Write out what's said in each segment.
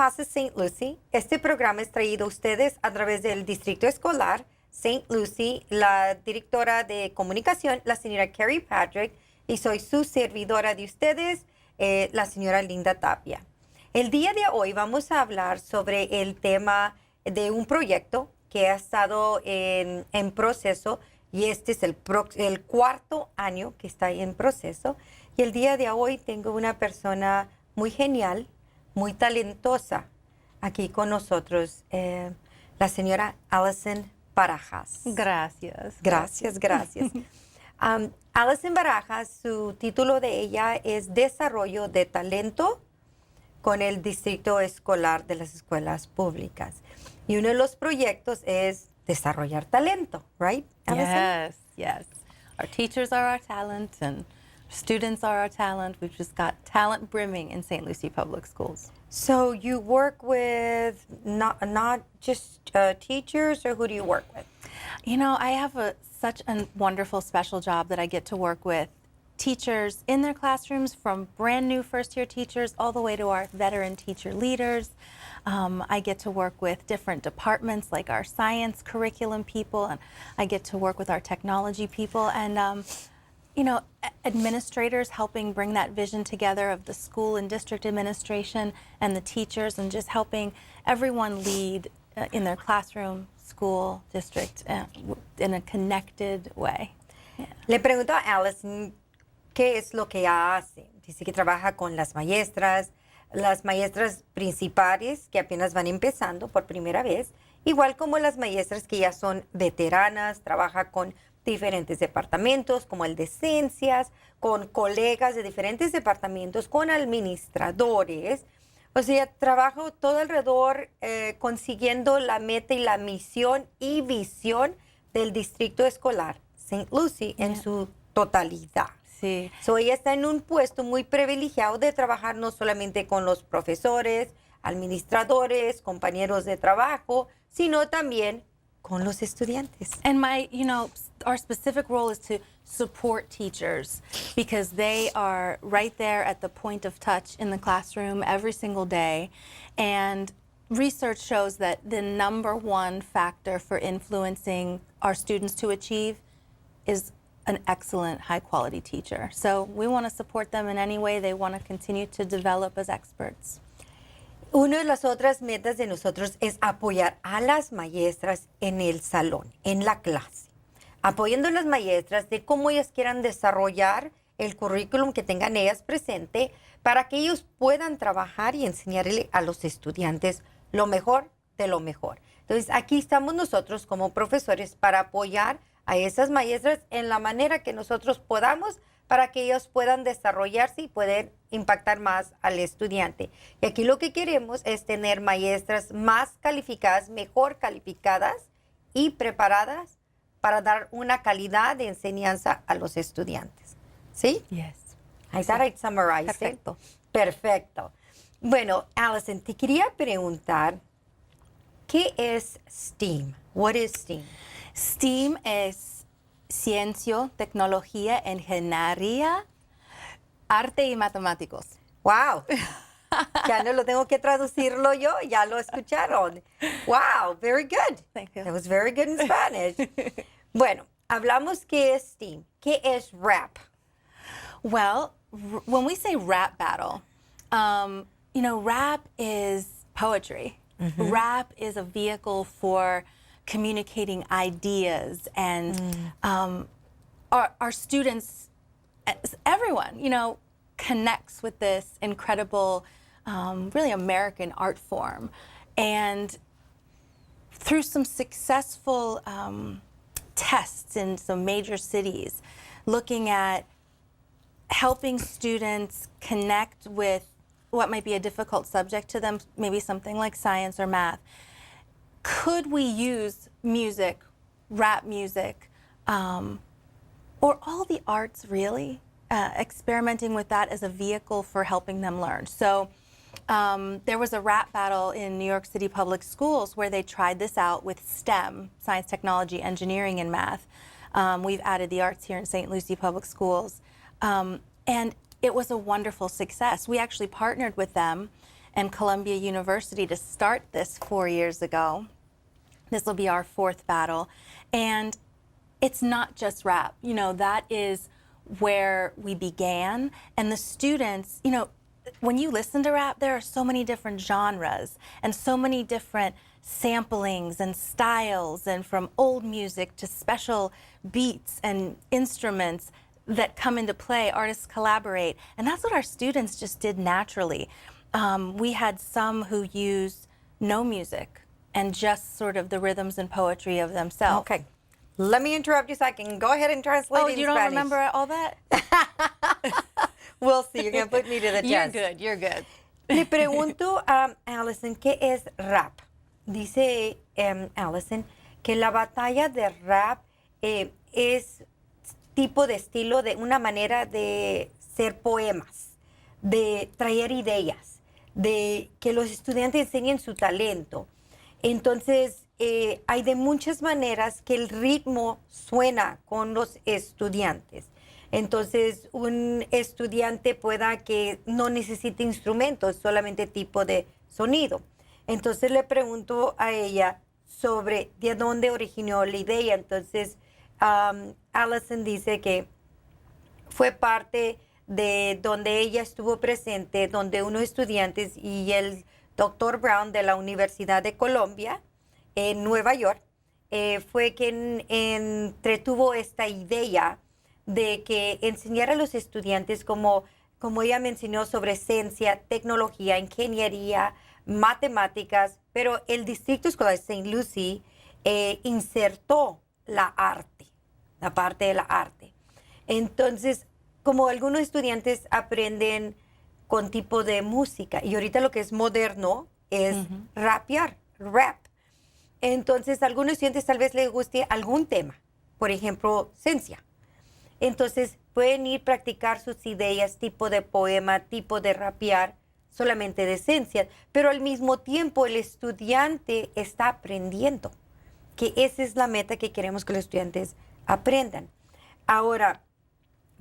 Pasa St. Lucie. Este programa es traído a ustedes a través del Distrito Escolar St. Lucie, la directora de comunicación, la señora Carrie Patrick, y soy su servidora de ustedes, la señora Linda Tapia. El día de hoy vamos a hablar sobre el tema de un proyecto que ha estado en proceso, y este es el cuarto año que está en proceso. Y el día de hoy tengo una persona muy genial, muy talentosa aquí con nosotros, la señora Allison Barajas. Gracias. Gracias. Allison Barajas, su título de ella es Desarrollo de Talento con el Distrito Escolar de las Escuelas Públicas. Y uno de los proyectos es desarrollar talento, right, Allison? Yes. Our teachers are our talent and students are our talent. We've just got talent brimming in St. Lucie Public Schools. So you work with not just teachers, or who do you work with? You know, I have such a wonderful special job that I get to work with teachers in their classrooms, from brand new first-year teachers all the way to our veteran teacher leaders. I get to work with different departments like our science curriculum people, and I get to work with our technology people, and you know, administrators helping bring that vision together of the school and district administration and the teachers, and just helping everyone lead in their classroom, school, district, in a connected way. Yeah. Le pregunto a Allison qué es lo que ella hace. Dice que trabaja con las maestras principales que apenas van empezando por primera vez, igual como las maestras que ya son veteranas. Trabaja con diferentes departamentos, como el de ciencias, con colegas de diferentes departamentos, con administradores. O sea, trabajo todo alrededor consiguiendo la meta y la misión y visión del distrito escolar St. Lucie en su totalidad. Sí. So, ella está en un puesto muy privilegiado de trabajar no solamente con los profesores, administradores, compañeros de trabajo, sino también con los estudiantes. And our specific role is to support teachers, because they are right there at the point of touch in the classroom every single day. And research shows that the number one factor for influencing our students to achieve is an excellent, high-quality teacher. So we want to support them in any way they want to continue to develop as experts. Una de las otras metas de nosotros es apoyar a las maestras en el salón, en la clase. Apoyando a las maestras de cómo ellas quieran desarrollar el currículum que tengan ellas presente, para que ellos puedan trabajar y enseñarle a los estudiantes lo mejor de lo mejor. Entonces, aquí estamos nosotros como profesores para apoyar a esas maestras en la manera que nosotros podamos, para que ellos puedan desarrollarse y poder impactar más al estudiante. Y aquí lo que queremos es tener maestras más calificadas, mejor calificadas y preparadas para dar una calidad de enseñanza a los estudiantes. ¿Sí? Yes. I thought I'd summarize it. Perfecto. Perfecto. Bueno, Allison, te quería preguntar, ¿qué es STEAM? What is STEAM? STEAM es ciencia, tecnología, ingeniería, arte y matemáticos. Wow. Ya no lo tengo que traducirlo yo, ya lo escucharon. Wow, very good. Thank you. That was very good in Spanish. Bueno, hablamos qué es STEAM. ¿Qué es rap? Well, when we say rap battle, rap is poetry. Mm-hmm. Rap is a vehicle for communicating ideas, and our students, everyone, connects with this incredible, really American art form. And through some successful tests in some major cities, looking at helping students connect with what might be a difficult subject to them, maybe something like science or math, could we use music, rap music, or all the arts really, experimenting with that as a vehicle for helping them learn? So there was a rap battle in New York City Public Schools where they tried this out with STEM, science, technology, engineering, and math. We've added the arts here in St. Lucie Public Schools. And it was a wonderful success. We actually partnered with them and Columbia University to start this 4 years ago. This will be our 4th battle. And it's not just rap. You know, that is where we began. And the students, you know, when you listen to rap, there are so many different genres and so many different samplings and styles, and from old music to special beats and instruments that come into play. Artists collaborate, and that's what our students just did naturally. We had some who used no music and just sort of the rhythms and poetry of themselves. Okay. Let me interrupt you so I can go ahead and translate in you don't Spanish. remember all that? We'll see. You're going to put me to the You're test. good, you're good. Le pregunto a Allison, ¿qué es rap? Dice Allison que la batalla de rap es tipo de estilo, de una manera de ser poemas, de traer ideas, de que los estudiantes enseñen su talento. Entonces, hay de muchas maneras que el ritmo suena con los estudiantes. Entonces, un estudiante pueda que no necesite instrumentos, solamente tipo de sonido. Entonces, le pregunto a ella sobre de dónde originó la idea. Entonces, Allison dice que fue parte de donde ella estuvo presente, donde unos estudiantes y el Dr. Brown de la Universidad de Columbia en Nueva York fue quien entretuvo esta idea de que enseñara a los estudiantes como ella mencionó sobre ciencia, tecnología, ingeniería, matemáticas, pero el Distrito Escolar de St. Lucie insertó la arte, la parte de la arte. Entonces, como algunos estudiantes aprenden con tipo de música, y ahorita lo que es moderno es rapear, rap. Entonces, a algunos estudiantes tal vez les guste algún tema, por ejemplo, ciencia. Entonces, pueden ir a practicar sus ideas, tipo de poema, tipo de rapear, solamente de ciencia, pero al mismo tiempo el estudiante está aprendiendo, que esa es la meta que queremos que los estudiantes aprendan. Ahora,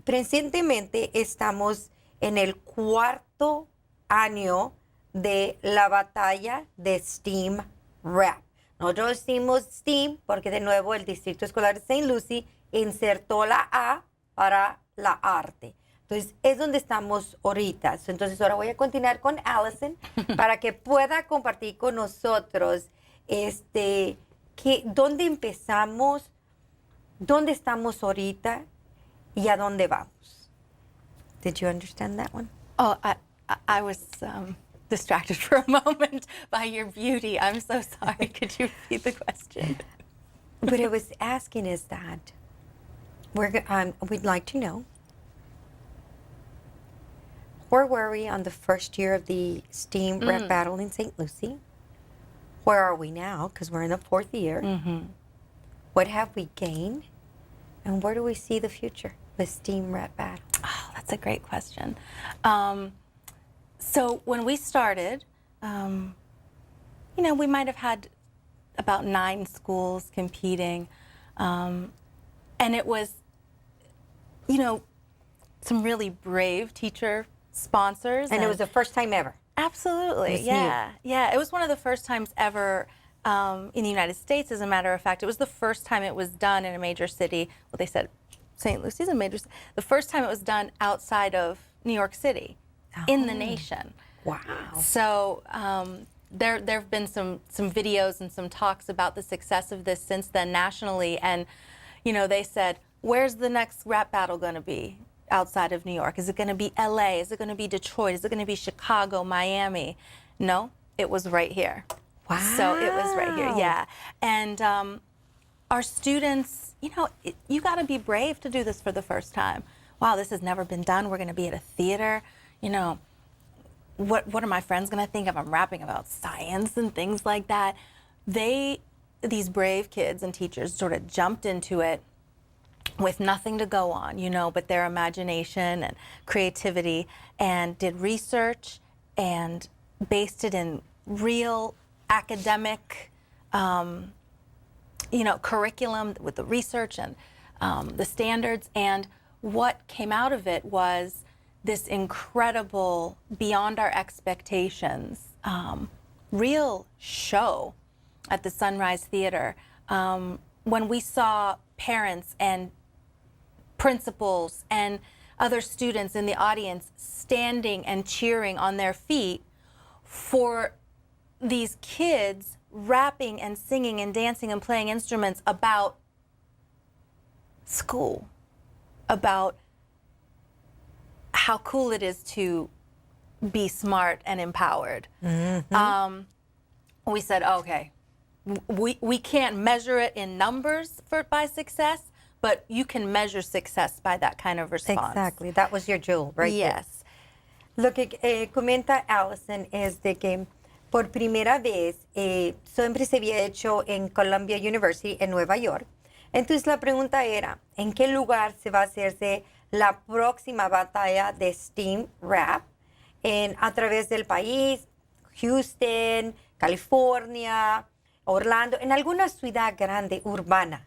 recientemente estamos en el 4º año de la batalla de STEAM Rap. Nosotros decimos STEAM porque de nuevo el Distrito Escolar de St. Lucie insertó la A para la arte. Entonces, es donde estamos ahorita. Entonces, ahora voy a continuar con Allison para que pueda compartir con nosotros dónde empezamos, dónde estamos ahorita y a dónde vamos. Did you understand that one? Oh, I was distracted for a moment by your beauty. I'm so sorry. Could you repeat the question? What I was asking is that we'd like to know, where were we on the first year of the STEAM Rap Battle in St. Lucie? Where are we now? Because we're in the 4th year. What have we gained? And where do we see the future with STEAM Rap Battle? Oh, that's a great question. So when we started, you know, we might have had about 9 schools competing. And it was, you know, some really brave teacher sponsors. And it was the first time ever. Absolutely, It was yeah. Yeah, it was one of the first times ever in the United States, as a matter of fact. It was the first time it was done in a major city. Well, they said St. Lucie's a major city. The first time it was done outside of New York City, in the nation. Wow. So there have been some videos and some talks about the success of this since then nationally. And, you know, they said, where's the next rap battle going to be outside of New York? Is it going to be LA? Is it going to be Detroit? Is it going to be Chicago, Miami? No, it was right here. Wow. So it was right here, yeah. And our students, you know, you got to be brave to do this for the first time. Wow, this has never been done. We're going to be at a theater. You know, what are my friends going to think if I'm rapping about science and things like that? These brave kids and teachers sort of jumped into it with nothing to go on, you know, but their imagination and creativity, and did research and based it in real academic, you know, curriculum with the research and the standards. And what came out of it was this incredible, beyond our expectations, real show at the Sunrise Theater. When we saw parents and principals and other students in the audience standing and cheering on their feet for these kids rapping and singing and dancing and playing instruments about school, about how cool it is to be smart and empowered. We said, okay, we can't measure it in numbers by success, but you can measure success by that kind of response. Exactly, that was your jewel, right? Yes. Lo que comenta Allison es de que por primera vez siempre se había hecho en Columbia University en Nueva York. Entonces la pregunta era, ¿en qué lugar se va a hacerse la próxima batalla de STEAM Rap a través del país? Houston, California, Orlando, en alguna ciudad grande, urbana.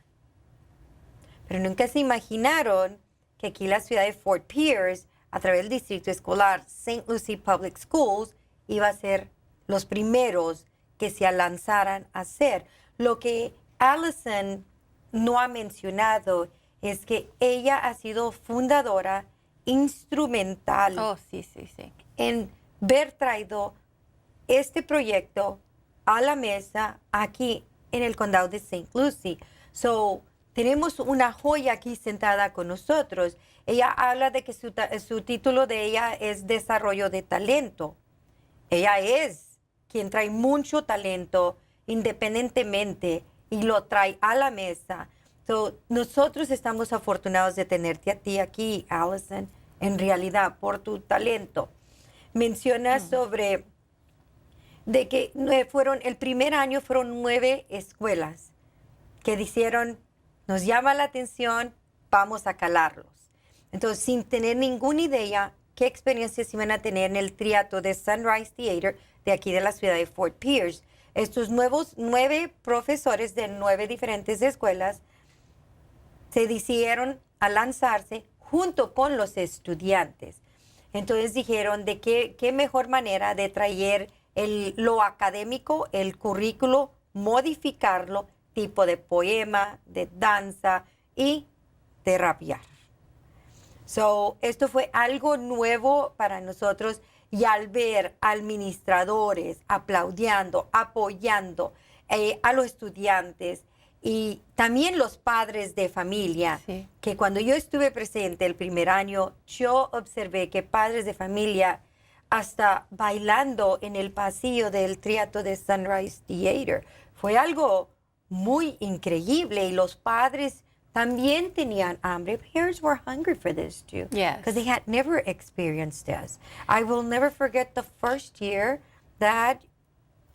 Pero nunca se imaginaron que aquí la ciudad de Fort Pierce, a través del distrito escolar St. Lucie Public Schools, iba a ser los primeros que se lanzaran a hacer. Lo que Allison no ha mencionado es que ella ha sido fundadora, instrumental en haber traído este proyecto a la mesa aquí en el condado de St. Lucie. So, tenemos una joya aquí sentada con nosotros. Ella habla de que su título de ella es Desarrollo de Talento. Ella es quien trae mucho talento independientemente y lo trae a la mesa. So, nosotros estamos afortunados de tenerte a ti aquí, Allison, en realidad, por tu talento. Mencionas sobre de que el primer año fueron 9 escuelas que dijeron, nos llama la atención, vamos a calarlos. Entonces, sin tener ninguna idea qué experiencias iban a tener en el triato de Sunrise Theater de aquí de la ciudad de Fort Pierce, estos nuevos 9 profesores de 9 diferentes escuelas se decidieron a lanzarse junto con los estudiantes. Entonces dijeron de qué mejor manera de traer lo académico, el currículo, modificarlo, tipo de poema, de danza y de rapear. So, esto fue algo nuevo para nosotros y al ver administradores aplaudiendo, apoyando a los estudiantes y también los padres de familia, que cuando yo estuve presente el primer año, yo observé que padres de familia hasta bailando en el pasillo del triato de Sunrise Theater. Fue algo muy increíble y los padres también tenían hambre. Parents were hungry for this too. Yes. Because they had never experienced this. I will never forget the first year that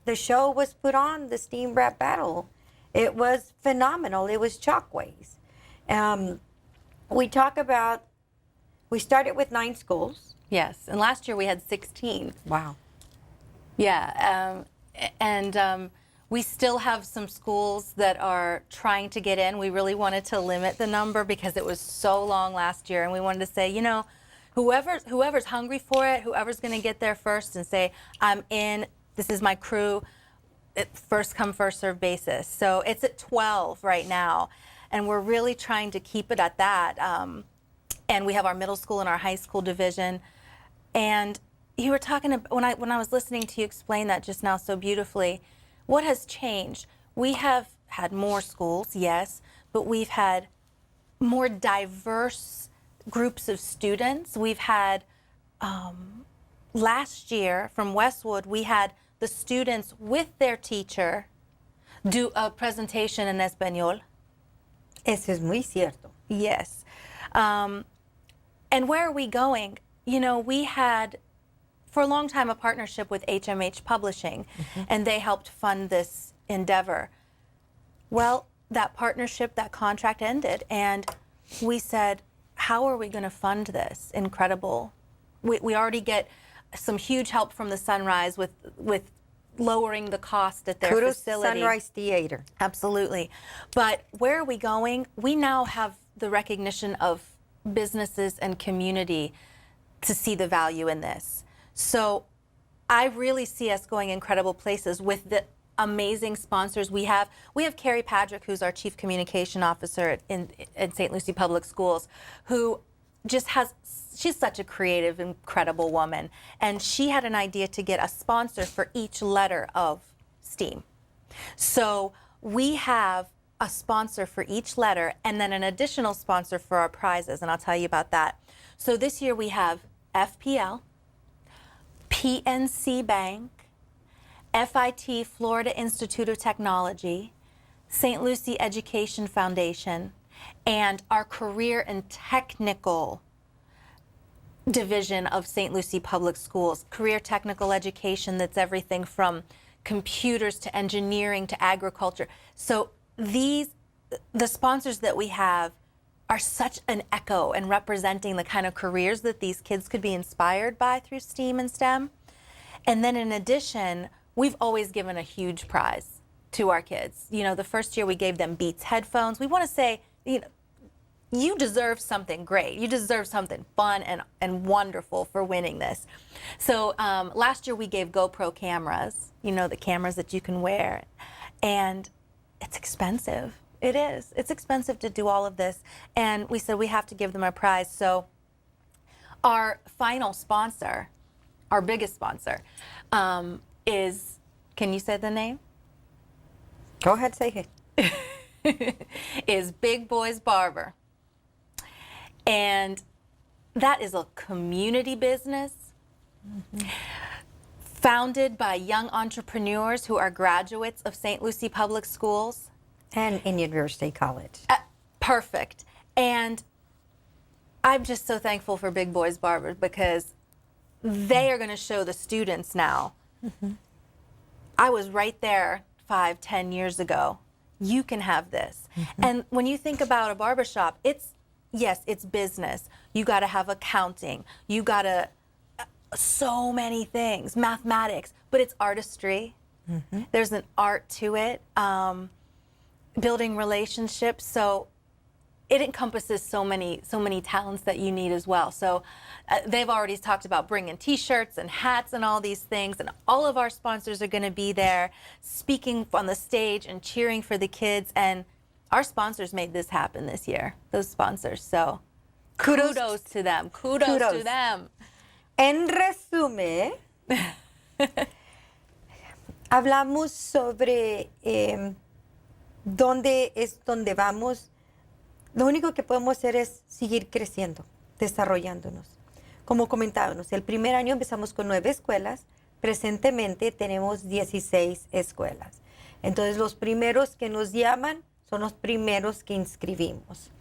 the show was put on, the STEAM Rap Battle. It was phenomenal. It was Shockwaves. We started with 9 schools. Yes, and last year we had 16. Wow. Yeah, and we still have some schools that are trying to get in. We really wanted to limit the number because it was so long last year, and we wanted to say, you know, whoever's hungry for it, whoever's going to get there first and say, I'm in, this is my crew, first come, first serve basis. So it's at 12 right now, and we're really trying to keep it at that. And we have our middle school and our high school division. And you were talking about, when I was listening to you explain that just now so beautifully, what has changed? We have had more schools, yes, but we've had more diverse groups of students. We've had, last year from Westwood, we had the students with their teacher do a presentation in español. Eso es muy cierto. Yes. And where are we going? You know, we had, for a long time, a partnership with HMH Publishing, and they helped fund this endeavor. Well, that partnership, that contract ended, and we said, how are we going to fund this? Incredible. We already get some huge help from the Sunrise with lowering the cost at their facility. Sunrise Theater. Absolutely. But where are we going? We now have the recognition of businesses and community to see the value in this. So I really see us going incredible places with the amazing sponsors we have. We have Carrie Patrick, who's our Chief Communication Officer in St. Lucie Public Schools, who just she's such a creative, incredible woman. And she had an idea to get a sponsor for each letter of STEAM. So we have a sponsor for each letter and then an additional sponsor for our prizes, and I'll tell you about that. So this year we have FPL, PNC Bank, FIT, Florida Institute of Technology, St. Lucie Education Foundation, and our Career and Technical Division of St. Lucie Public Schools. Career Technical Education, that's everything from computers to engineering to agriculture. So the sponsors that we have are such an echo and representing the kind of careers that these kids could be inspired by through STEAM and STEM. And then in addition, we've always given a huge prize to our kids. You know, the first year we gave them Beats headphones. We want to say, you know, you deserve something great. You deserve something fun and wonderful for winning this. So last year we gave GoPro cameras, you know, the cameras that you can wear. And it's expensive. It is. It's expensive to do all of this. And we said we have to give them a prize. So our final sponsor, our biggest sponsor, is, can you say the name? Go ahead, say it. Is Big Boys Barber. And that is a community business founded by young entrepreneurs who are graduates of St. Lucie Public Schools. And Indian River State College. Perfect. And I'm just so thankful for Big Boys Barbers because they are going to show the students now. I was right there 5-10 years ago. You can have this. And when you think about a barbershop, yes, it's business. You got to have accounting. You got to, so many things, mathematics, but it's artistry. There's an art to it, building relationships. So it encompasses so many talents that you need as well. So they've already talked about bringing T-shirts and hats and all these things, and all of our sponsors are going to be there speaking on the stage and cheering for the kids. And our sponsors made this happen this year, those sponsors. So kudos to them. Kudos to them. En resumen, hablamos sobre dónde vamos. Lo único que podemos hacer es seguir creciendo, desarrollándonos. Como comentábamos, el primer año empezamos con 9 escuelas. Presentemente tenemos 16 escuelas. Entonces, los primeros que nos llaman son los primeros que inscribimos.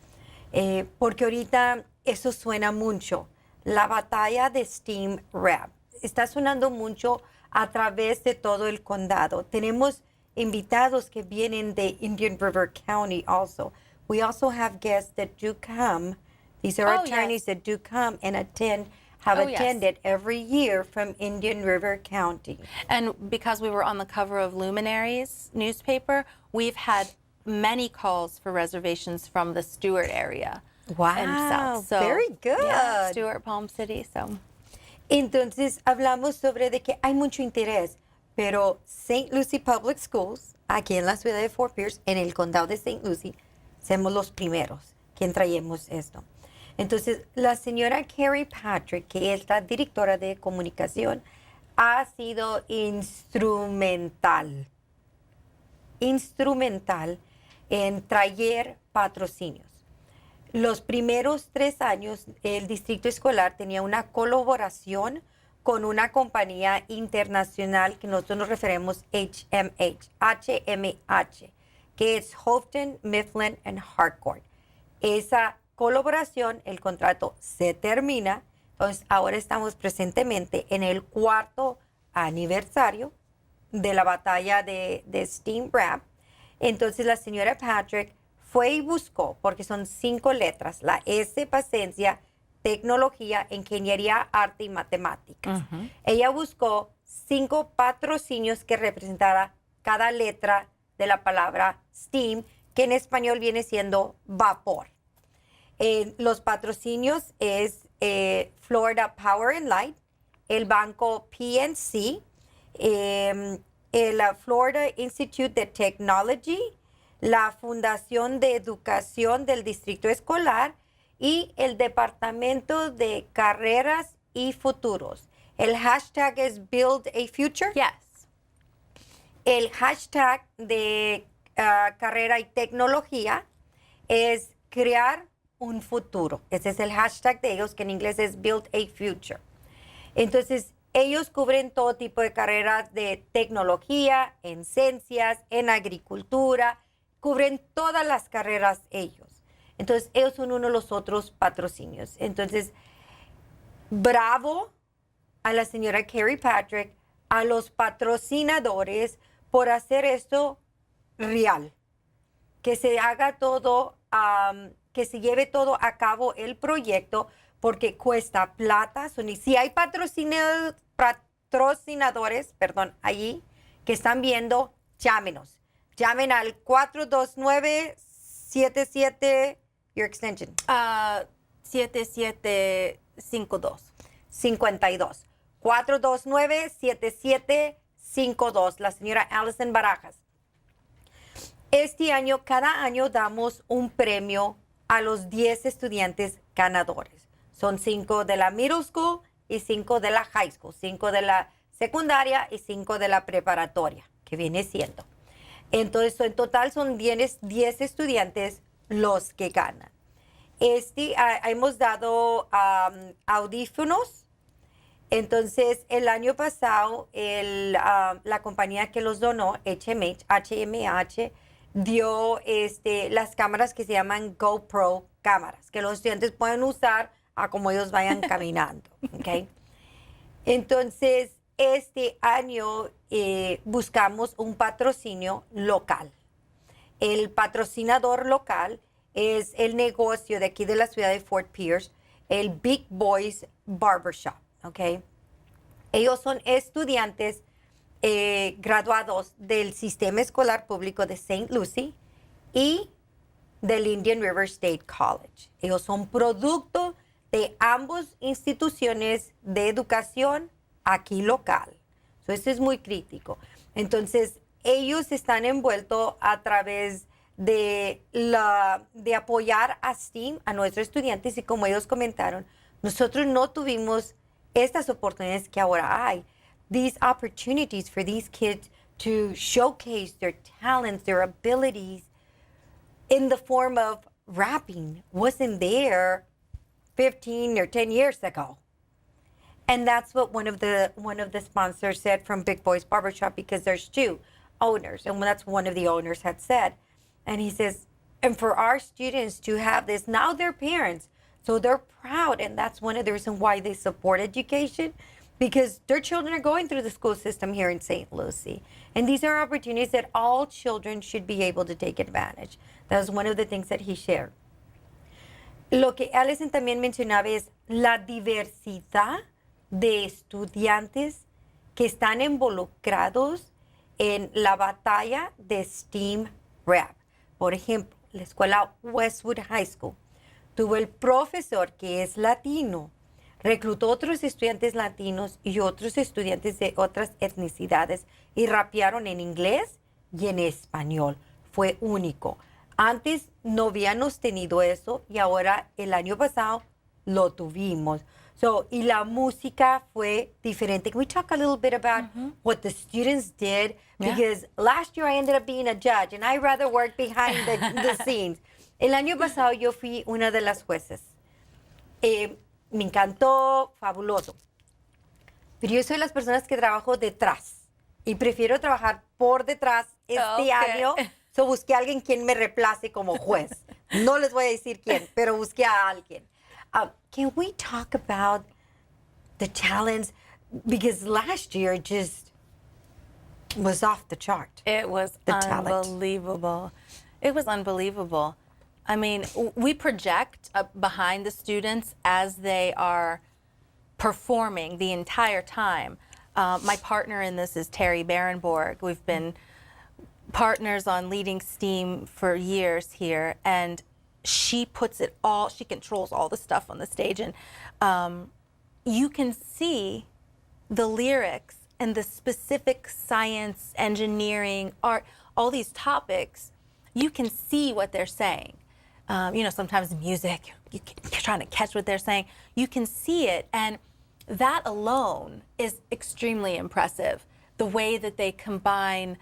Porque ahorita eso suena mucho. La batalla de STEAM Rap está sonando mucho a través de todo el condado. Tenemos invitados que vienen de Indian River County also. We also have guests that do come. These are attorneys that do come and have attended every year from Indian River County. And because we were on the cover of Luminaries newspaper, we've had many calls for reservations from the Stewart area. Wow, so, very good. Yeah, Stewart, Palm City, so. Entonces, hablamos sobre de que hay mucho interés, pero St. Lucie Public Schools, aquí en la ciudad de Fort Pierce, en el condado de St. Lucie, somos los primeros quien traemos esto. Entonces, la señora Carrie Patrick, que es la directora de comunicación, ha sido instrumental en traer patrocinios. Los primeros 3 años, el distrito escolar tenía una colaboración con una compañía internacional que nosotros nos referimos HMH, que es Houghton, Mifflin and Harcourt. Esa colaboración, el contrato se termina, entonces ahora estamos presentemente en el 4º aniversario de la batalla de STEAM Rap. Entonces la señora Patrick fue y buscó, porque son 5 letras, la S para ciencia, tecnología, ingeniería, arte y matemáticas. Ella buscó 5 patrocinios que representara cada letra de la palabra STEAM, que en español viene siendo vapor. Los patrocinios es Florida Power and Light, el banco PNC, el Florida Institute de Technology, la Fundación de Educación del Distrito Escolar y el Departamento de Carreras y Futuros. El hashtag es Build a Future. Yes. El hashtag de carrera y tecnología es crear un futuro. Ese es el hashtag de ellos, que en inglés es Build a Future. Entonces, ellos cubren todo tipo de carreras de tecnología, en ciencias, en agricultura, cubren todas las carreras ellos. Entonces, ellos son uno de los otros patrocinios. Entonces, bravo a la señora Carrie Patrick, a los patrocinadores por hacer esto real. Que se haga todo, que se lleve todo a cabo el proyecto, porque cuesta plata. Si hay patrocinadores, allí que están viendo, llámenos. Llamen al 429-77, your extension. 7752. 52. 429-7752. La señora Allison Barajas. Este año, cada año damos un premio a los 10 estudiantes ganadores. Son 5 de la middle school y 5 de la high school, 5 de la secundaria y 5 de la preparatoria, que viene siendo. Entonces, en total son 10 estudiantes los que ganan. Hemos dado audífonos. Entonces, el año pasado, la compañía que los donó, HMH, dio las cámaras que se llaman GoPro cámaras, que los estudiantes pueden usar a como ellos vayan caminando. ¿Okay? Entonces, este año buscamos un patrocinio local. El patrocinador local es el negocio de aquí de la ciudad de Fort Pierce, el Big Boys Barbershop. ¿Okay? Ellos son estudiantes graduados del sistema escolar público de St. Lucie y del Indian River State College. Ellos son producto de ambas instituciones de educación aquí local. Eso es muy crítico. Entonces, ellos están envueltos a través de apoyar a STEAM, a nuestros estudiantes, y como ellos comentaron, nosotros no tuvimos estas oportunidades que ahora hay. These opportunities for these kids to showcase their talents, their abilities in the form of rapping wasn't there 15 or 10 years ago. And that's what one of the sponsors said from Big Boys Barbershop, because there's 2 owners, and that's one of the owners had said. And he says, and for our students to have this, now they're parents, so they're proud, and that's one of the reasons why they support education, because their children are going through the school system here in St. Lucie. And these are opportunities that all children should be able to take advantage. That was one of the things that he shared. Lo que Allison también mencionaba es la diversidad de estudiantes que están involucrados en la batalla de STEAM Rap. Por ejemplo, la escuela Westwood High School tuvo el profesor que es latino, reclutó otros estudiantes latinos y otros estudiantes de otras etnicidades y rapearon en inglés y en español. Fue único. Antes no habíamos tenido eso y ahora el año pasado lo tuvimos. Y la música fue diferente. Can we talk a little bit about what the students did? Yeah. Because last year I ended up being a judge and I rather work behind the scenes. El año pasado yo fui una de las jueces. Me encantó, fabuloso. Pero yo soy de las personas que trabajo detrás y prefiero trabajar por detrás este año. Busqué a alguien quien me reemplace como juez. No les voy a decir quién, pero busqué a alguien. Can we talk about the talents? Because last year just was off the chart. It was unbelievable. It was unbelievable. I mean, we project behind the students as they are performing the entire time. My partner in this is Terry Barenborg. We've been partners on leading STEAM for years here, and she puts it all, she controls all the stuff on the stage. And you can see the lyrics and the specific science, engineering, art, all these topics, you can see what they're saying. You know, sometimes music, you're trying to catch what they're saying. You can see it, and that alone is extremely impressive. The way that they combine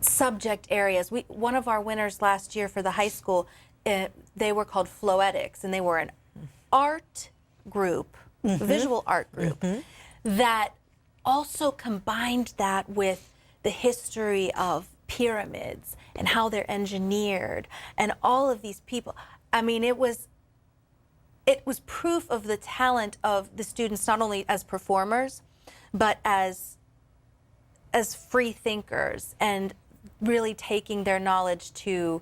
subject areas. One of our winners last year for the high school, they were called Floetics, and they were an art group, visual art group, that also combined that with the history of pyramids and how they're engineered and all of these people. I mean, it was proof of the talent of the students, not only as performers, but as free thinkers, and really taking their knowledge to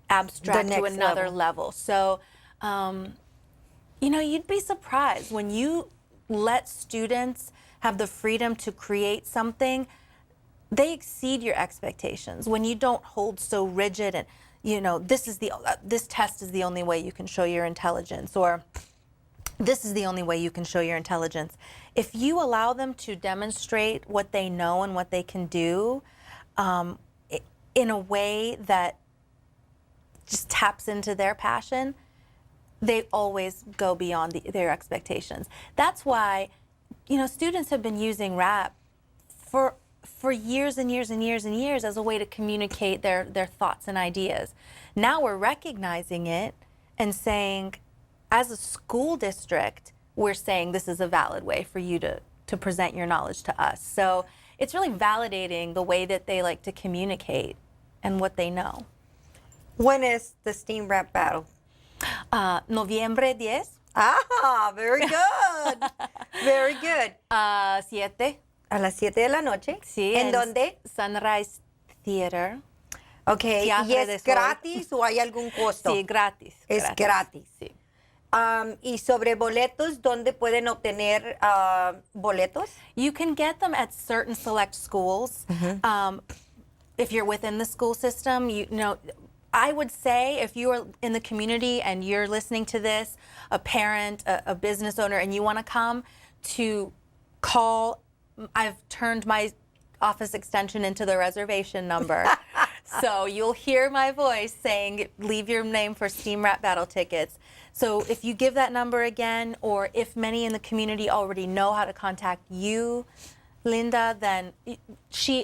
abstract to another level. So, you know, you'd be surprised when you let students have the freedom to create something, they exceed your expectations. When you don't hold so rigid and, you know, this test is the only way you can show your intelligence, or this is the only way you can show your intelligence. If you allow them to demonstrate what they know and what they can do in a way that just taps into their passion, they always go beyond their expectations. That's why, you know, students have been using rap for years and years and years and years as a way to communicate their thoughts and ideas. Now we're recognizing it and saying, as a school district, we're saying this is a valid way for you to present your knowledge to us. So it's really validating the way that they like to communicate and what they know. When is the STEAM Rap Battle? Noviembre 10. Ah, very good. Very good. 7. A las 7 de la noche. Sí. ¿En dónde? Sunrise Theater. Ok. Teatro ¿Y de es Sol. gratis o hay algún costo? Sí, gratis. Es gratis. Sí. Y sobre boletos, ¿dónde pueden obtener boletos? You can get them at certain select schools. If you're within the school system, you know, I would say if you are in the community and you're listening to this, a parent, a business owner, and you want to come, to call. I've turned my office extension into the reservation number. So you'll hear my voice saying, leave your name for STEAM Rap Battle tickets. So if you give that number again, or if many in the community already know how to contact you, Linda, then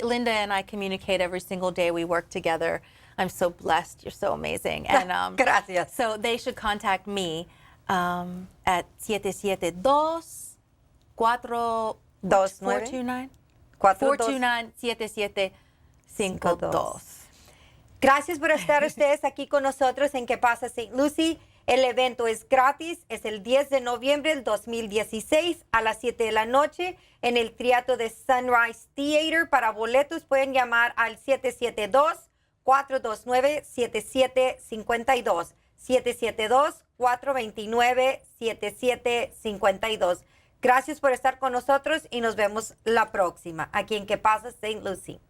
Linda and I communicate every single day. We work together. I'm so blessed. You're so amazing. And Gracias. So they should contact me at 772-429 429-7752. Gracias por estar ustedes aquí con nosotros en Que Pasa St. Lucie. El evento es gratis, es el 10 de noviembre del 2016 a las 7 de la noche en el Teatro de Sunrise Theater. Para boletos pueden llamar al 772-429-7752. 772-429-7752. Gracias por estar con nosotros y nos vemos la próxima aquí en Que Pasa St. Lucie.